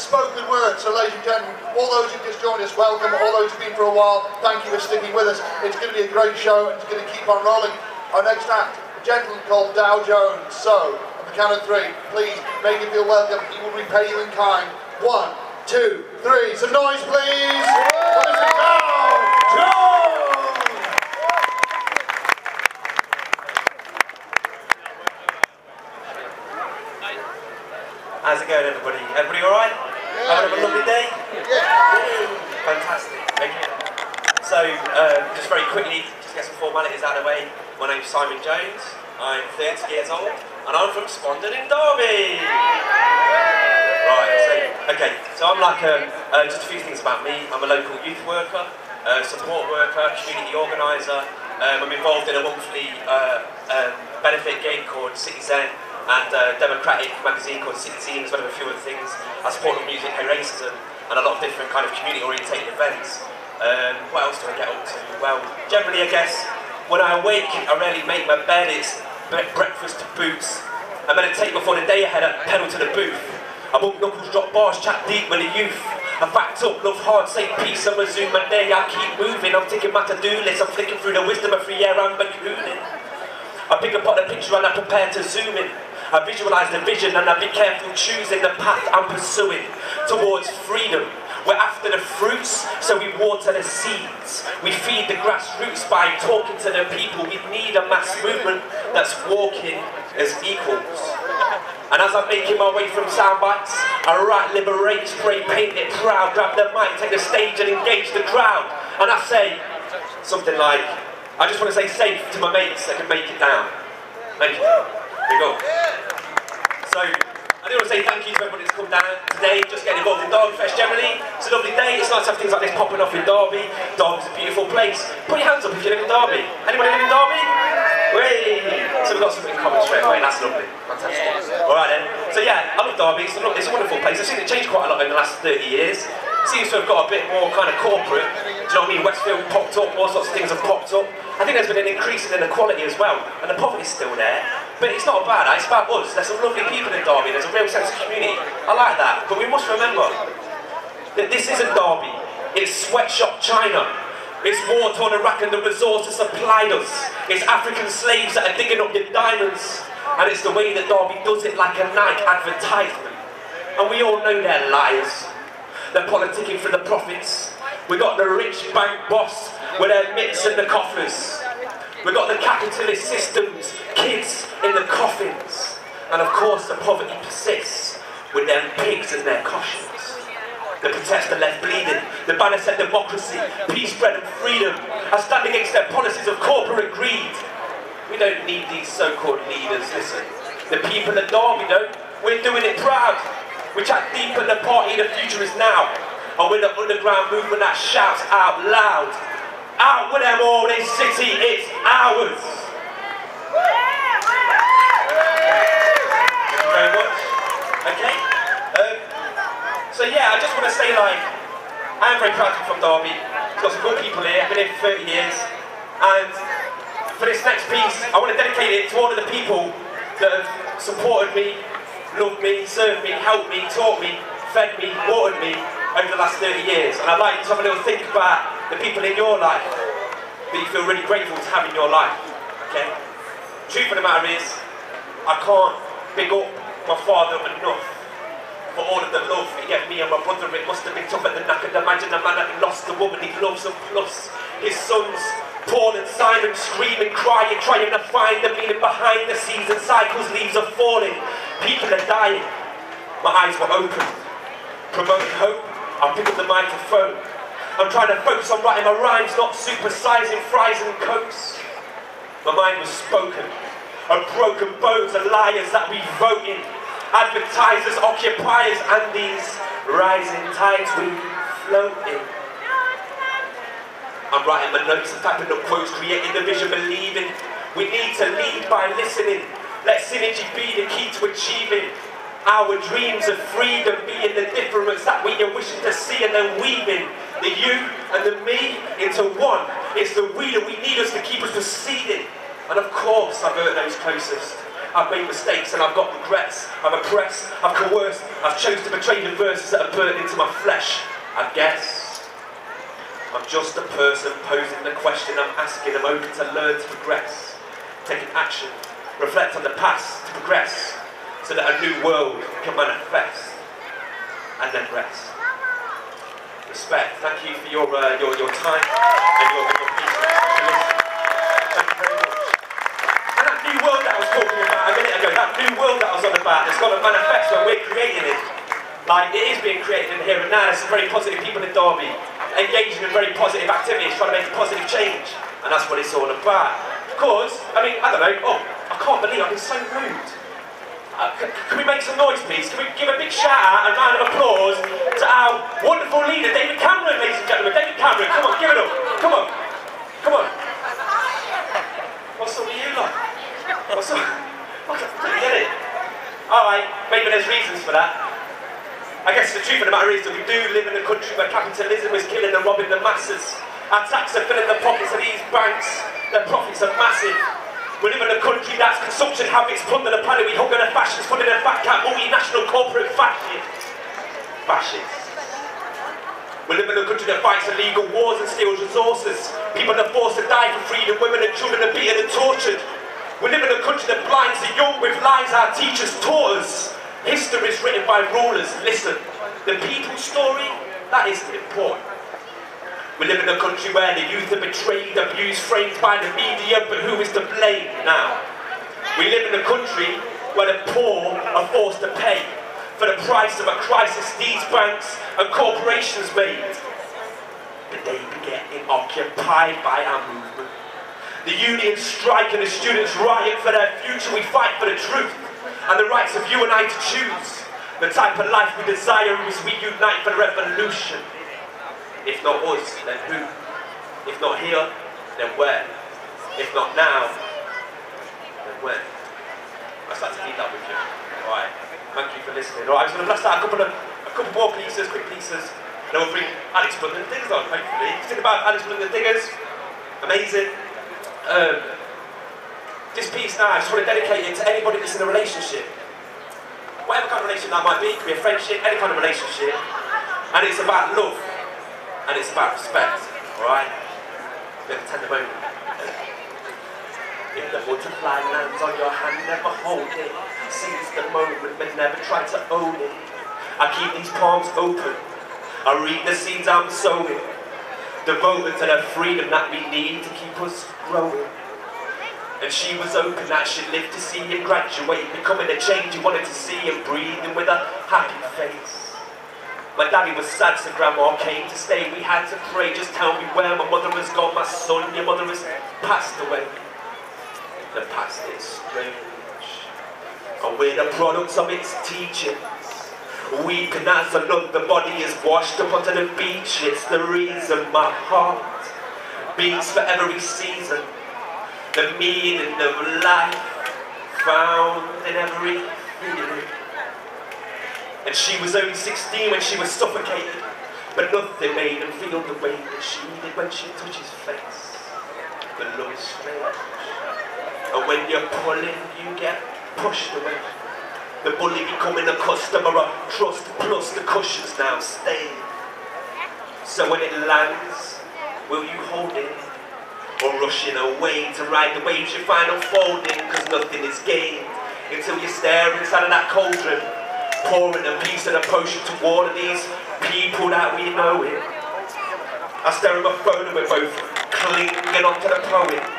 spoken word. So ladies and gentlemen, all those who've just joined us, welcome. All those who've been for a while, thank you for sticking with us. It's going to be a great show and it's going to keep on rolling. Our next act, a gentleman called Dow Jones. So, on the count of three, please make him feel welcome. He will repay you in kind. 1, 2, 3. Some noise, please. Mr. Dow Jones. How's it going, everybody? Everybody all right? Yeah, Having a lovely day? Yeah. Fantastic. Thank you. So, just very quickly, just get some formalities out of the way. My name's Simon Jones. I'm 30 years old, and I'm from Spondon in Derby. Right. So I'm like just a few things about me. I'm a local youth worker, support worker, community organiser. I'm involved in a monthly benefit game called City Zen, and a democratic magazine called City Team, as well as a few other things. I support the music, hate racism, and a lot of different kind of community-orientated events. What else do I get up to? Well, generally I guess, when I awake, I rarely make my bed. It's breakfast to boots. I meditate before the day ahead, I pedal to the booth. I won't knuckles, drop bars, chat deep with the youth. I fact up, love hard, say peace, I'm resume my day, I keep moving. I'm taking my to-do list, I'm flicking through the wisdom of 3 year I'm ballooning. I pick apart the picture and I prepare to zoom in. I visualise the vision and I be careful choosing the path I'm pursuing towards freedom. We're after the fruits, so we water the seeds. We feed the grassroots by talking to the people. We need a mass movement that's walking as equals. And as I'm making my way from sound bites, I write, liberate, spray, paint it proud, grab the mic, take the stage and engage the crowd. And I say something like, I just want to say safe to my mates that can make it down. Thank you. Here we go. So, I do want to say thank you to everybody that's come down today, just getting involved in Derby Feste generally. It's a lovely day, it's nice to have things like this popping off in Derby. Derby's a beautiful place. Put your hands up if you live in Derby. Anybody live in Derby? Way! So we've got something in common straight away, that's lovely. Fantastic. Alright then. So yeah, I love Derby, it's a wonderful place. I've seen it change quite a lot in the last 30 years. It seems to have got a bit more kind of corporate. Do you know what I mean? Westfield popped up, all sorts of things have popped up. I think there's been an increase in inequality as well, and the poverty's still there. But it's not about that, it's about us. There's some lovely people in Derby, there's a real sense of community. I like that, but we must remember that this isn't Derby, it's sweatshop China. It's war-torn Iraq and the resources supplied us. It's African slaves that are digging up your diamonds. And it's the way that Derby does it, like a Nike advertisement. And we all know they're liars. They're politicking for the profits. We got the rich bank boss with their mitts in the coffers. We got the capitalist systems, kids in the coffins. And of course the poverty persists with them pigs and their cautions. The protester left bleeding. The banner said democracy, peace, bread and freedom. I stand against their policies of corporate greed. We don't need these so-called leaders, listen. The people of Derby don't. We're doing it proud. We chat deep at the party, the future is now. And we're the underground movement that shouts out loud. Out with them all, this city, it's ours. Thank you very much. Okay. So yeah, I just want to say, like, I am very proud to be from Derby. We've got some good people here, I've been here for 30 years. And for this next piece, I want to dedicate it to all of the people that have supported me, loved me, served me, helped me, taught me, fed me, watered me over the last 30 years. And I'd like you to have a little think about the people in your life that you feel really grateful to have in your life, okay? The truth of the matter is, I can't big up my father enough for all of the love he gave me and my brother. It must have been tougher than I could imagine. A man that lost the woman he loves, and plus his sons, Paul and Simon, screaming, crying, trying to find the meaning behind the season cycles. Leaves are falling, people are dying. My eyes were open, promoting hope. I pick up the microphone. I'm trying to focus on writing my rhymes, not supersizing fries and cokes. My mind was spoken of broken bones and liars that we vote in. Advertisers, occupiers, and these rising tides we float in. I'm writing my notes and typing up quotes, creating the vision, believing. We need to lead by listening. Let synergy be the key to achieving our dreams of freedom, being the difference that we are wishing to see, and then weaving the you and the me into one. It's the we that we need us to keep us proceeding. And of course, I've heard those closest. I've made mistakes and I've got regrets. I've oppressed, I've coerced, I've chosen to betray the verses that are burnt into my flesh. I guess I'm just a person posing the question I'm asking. I'm open to learn, to progress, taking action, reflect on the past, to progress, so that a new world can manifest, and then rest. Respect. Thank you for your time and your patience. Thank you very much. And that new world that I was talking about a minute ago, that new world that I was on about, it's got to manifest when we're creating it. Like, it is being created in here and now. There's some very positive people in Derby, engaging in very positive activities, trying to make a positive change. And that's what it's all about. Because, I mean, I don't know, I can't believe I've been so rude. Can we make some noise, please? Can we give a big shout out and round of applause to our wonderful leader, David Cameron, ladies and gentlemen. David Cameron, come on, give it up. Come on. Come on. What's up with you, lot? What's up? I don't get it. Alright, maybe there's reasons for that. I guess the truth of the matter is that we do live in a country where capitalism is killing and robbing the masses. Our tax are filling the pockets of these banks. Their profits are massive. We live in a country that's consumption habits plunder the planet. We hunger the fashions, funding a fat cat, multinational corporate fascists. We live in a country that fights illegal wars and steals resources. People are forced to die for freedom. Women and children are beaten and tortured. We live in a country that blinds the young with lies our teachers taught us. History is written by rulers. Listen, the people's story, that isn't important. We live in a country where the youth are betrayed, abused, framed by the media, but who is to blame now? We live in a country where the poor are forced to pay for the price of a crisis these banks and corporations made. But they be getting occupied by our movement. The unions strike and the students riot for their future. We fight for the truth and the rights of you and I to choose the type of life we desire as we unite for the revolution. If not us, then who? If not here, then where? If not now, then when? I'd like to leave that with you. Alright, thank you for listening. Alright, I'm just going to blast out a couple more pieces, quick pieces, and then we'll bring Alex Blunt and the Diggers on, hopefully. Think about Alex Blunt and the Diggers. Amazing. This piece now, I just want to dedicate it to anybody that's in a relationship. Whatever kind of relationship that might be, it could be a friendship, any kind of relationship. And it's about love. And it's about respect. Alright? Bit of a tender moment. If the butterfly lands on your hand, never hold it. Seize the moment, but never try to own it. I keep these palms open. I read the seeds I'm sowing. Devoted to the freedom that we need to keep us growing. And she was open that she'd live to see him graduate, becoming a change he wanted to see and breathing with a happy face. My daddy was sad, so grandma came to stay. We had to pray, just tell me where my mother has gone. My son, your mother has passed away. The past is strange, and we're the products of its teachings. Weeping as another body is washed up onto the beach. It's the reason my heart beats for every season. The meaning of life found in every feeling. And she was only 16 when she was suffocated, but nothing made him feel the way that she did when she touched his face. The love is strange, and when you're pulling, you get pushed away. The bully becoming a customer of trust, plus the cushions now stay. So when it lands, will you hold it? Or rushing away to ride the waves you find unfolding, cause nothing is gained until you stare inside of that cauldron, pouring a piece of the potion to water these people that we know it. I stare at my phone and we're both clinging onto the poems,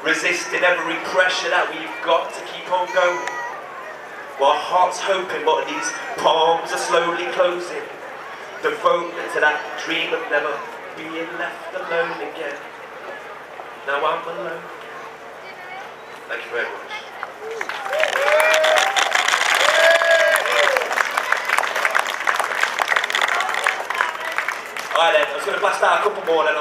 resisting every pressure that we've got to keep on going. My heart's hoping, but these palms are slowly closing, devoted to that dream of never being left alone again. Now I'm alone. Thank you very much. Alright then, I'm just going to blast out a couple more, then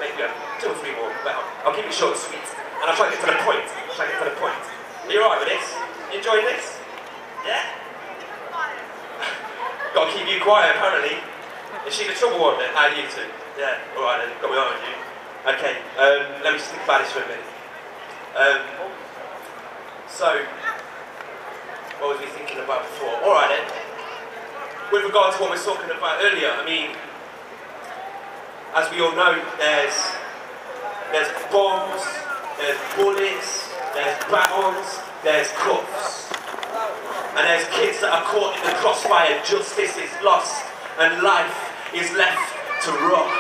maybe 2 or 3 more, but I'll keep it short and sweet. And I'll try and get to the point. Are you alright with this? You enjoying this? Yeah? Got to keep you quiet apparently. Is she the trouble one then? Ah, you two? Yeah, alright then, got me on you. Okay, let me just think about this for a minute. So, what was we thinking about before? Alright then. With regards to what we were talking about earlier, I mean, as we all know, there's bombs, there's bullets, there's batons, there's cuffs. And there's kids that are caught in the crossfire, justice is lost, and life is left to rot.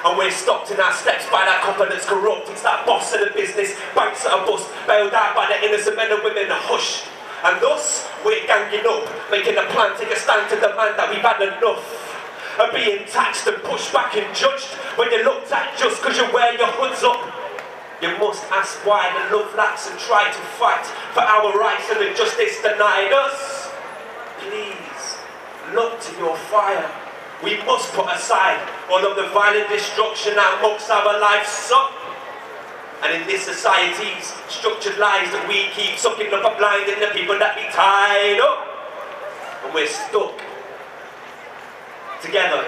And we're stopped in our steps by that copper that's corrupt. It's that boss of the business, banks that are bust, bailed out by the innocent men and women hushed. And thus, we're ganging up, making a plan, take a stand to demand that we've had enough of being taxed and pushed back and judged when you're looked at just because you wear your hoods up. You must ask why the love lacks and try to fight for our rights and the justice denied us. Please, look to your fire. We must put aside all of the violent destruction that mucks our lives up. And in this society's structured lies that we keep sucking up a blind in the people that be tied up. And we're stuck together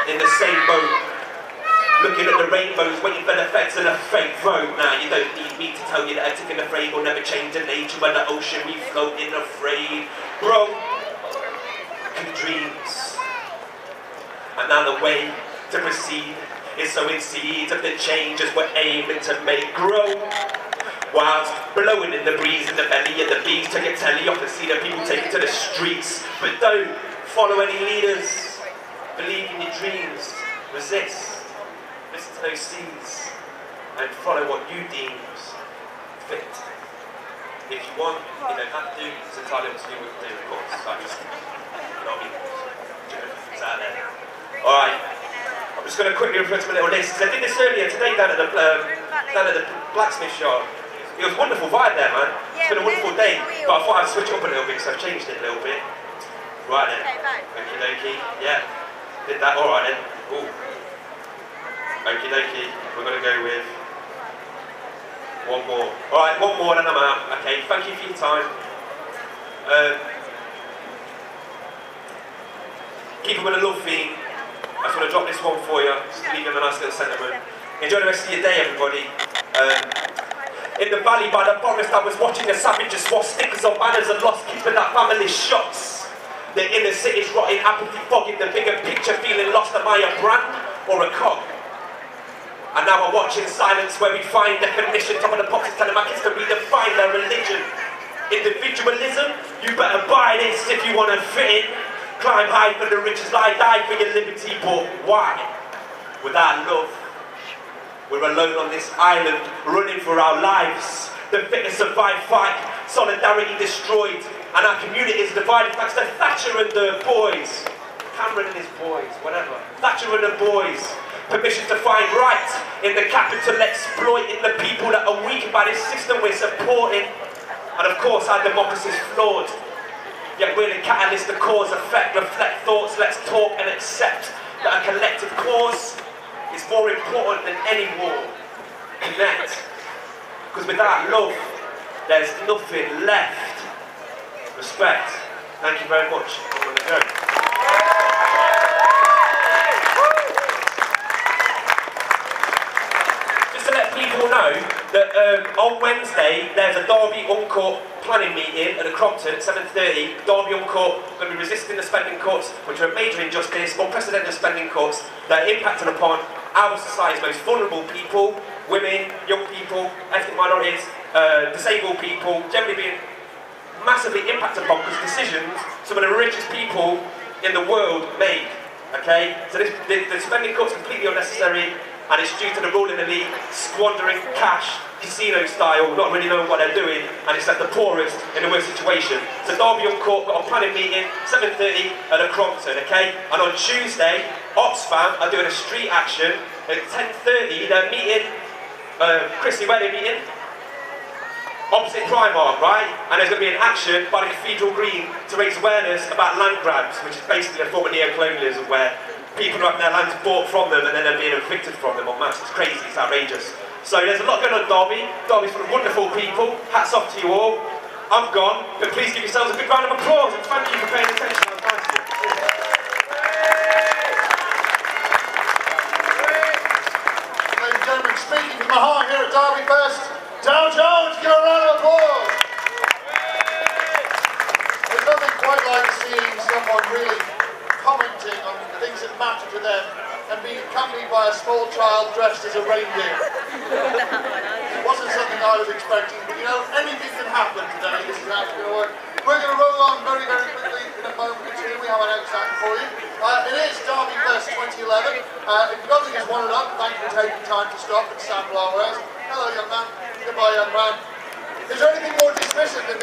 in the same boat, looking at the rainbows, waiting for the feds and a fake vote. Now you don't need me to tell you that a tick in the frame will never change the nature of the ocean we float in afraid. Broken dreams. And now the way to proceed is sowing seeds of the changes we're aiming to make grow. Whilst blowing in the breeze in the belly of the beast, take a telly off and see the people take it to the streets. But don't follow any leaders. Believe in your dreams. Resist. Listen to those seeds. And follow what you deem fit. If you want, you don't have to. It's entirely up to you what you do, of course. I just, you know what I mean? It's out there. Alright. I'm just going to quickly refer to my little list. I did this earlier today down at the blacksmith shop. It was a wonderful vibe there, man. It's been a wonderful day. But I thought I'd switch it up a little bit, so I've changed it a little bit. Right then. Okie dokie. Yeah. Did that. Alright then. Ooh. Okie dokie. We're going to go with one more. Alright, one more and then I'm out. Okay, thank you for your time. Keep it with a love theme. I just want to drop this one for you, just to leave you in a nice little sentiment. Enjoy the rest of your day, everybody. In the valley by the forest, I was watching the savages swap stickers on banners and lost, keeping that family shots. The inner city's rotting, apathy fogging the bigger picture, feeling lost. Am I a brand or a cog? And now I watch in silence where we find definition. Top of the pops is telling my kids to redefine their religion. Individualism, you better buy this if you want to fit in. Climb high for the riches, lie, die for your liberty, but why? Without love, we're alone on this island, running for our lives. The fittest survive, fight, solidarity destroyed, and our community is divided thanks to Thatcher and the boys. Cameron and his boys, whatever. Thatcher and the boys. Permission to find right in the capital, exploiting the people that are weakened by this system we're supporting. And of course, our democracy's flawed. Yet we're the catalyst, the cause, effect, reflect thoughts, let's talk and accept that a collective cause is more important than any war. Connect. Because without love, there's nothing left. Respect. Thank you very much. I'm going to go. Just to let people know that on Wednesday, there's a Derby Uncourt planning meeting at the Crompton at 7:30. Derby Uncourt going to be resisting the spending cuts, which are a major injustice, unprecedented spending cuts that are impacting upon our society's most vulnerable people, women, young people, ethnic minorities, disabled people, generally being massively impacted upon because decisions some of the richest people in the world made. Okay? So the spending cuts completely unnecessary, and it's due to the ruling elite squandering cash, casino style, not really knowing what they're doing, and it's left the poorest in a worse situation. So Derby Uncourt got a planning meeting, 7:30 at the Crompton, okay? And on Tuesday, Oxfam are doing a street action at 10:30. They're meeting, Chrissy, where are they meeting? Opposite Primark, right? And there's going to be an action by the Cathedral Green to raise awareness about land grabs, which is basically a form of neo-colonialism where people are having their lands bought from them and then they're being evicted from them en masse. It's crazy, it's outrageous. So there's a lot going on at Derby. Derby's full of wonderful people. Hats off to you all. I'm gone, but please give yourselves a big round of applause and thank you for paying attention. That was nice of you. Ladies and gentlemen, speaking from the heart here at Derby Feste, Dow Jones, give a round of applause. concentrating on the things that matter to them and being accompanied by a small child dressed as a reindeer. It wasn't something I was expecting, but you know, anything can happen today. This is how it's going to work. We're going to roll on very, very quickly in a moment or two. We have an next act for you. It is Derby Feste 2011. If you've got things wanted up, thank you for taking time to stop and sample our wares. Hello, young man. Goodbye, young man. Is there anything more dismissive than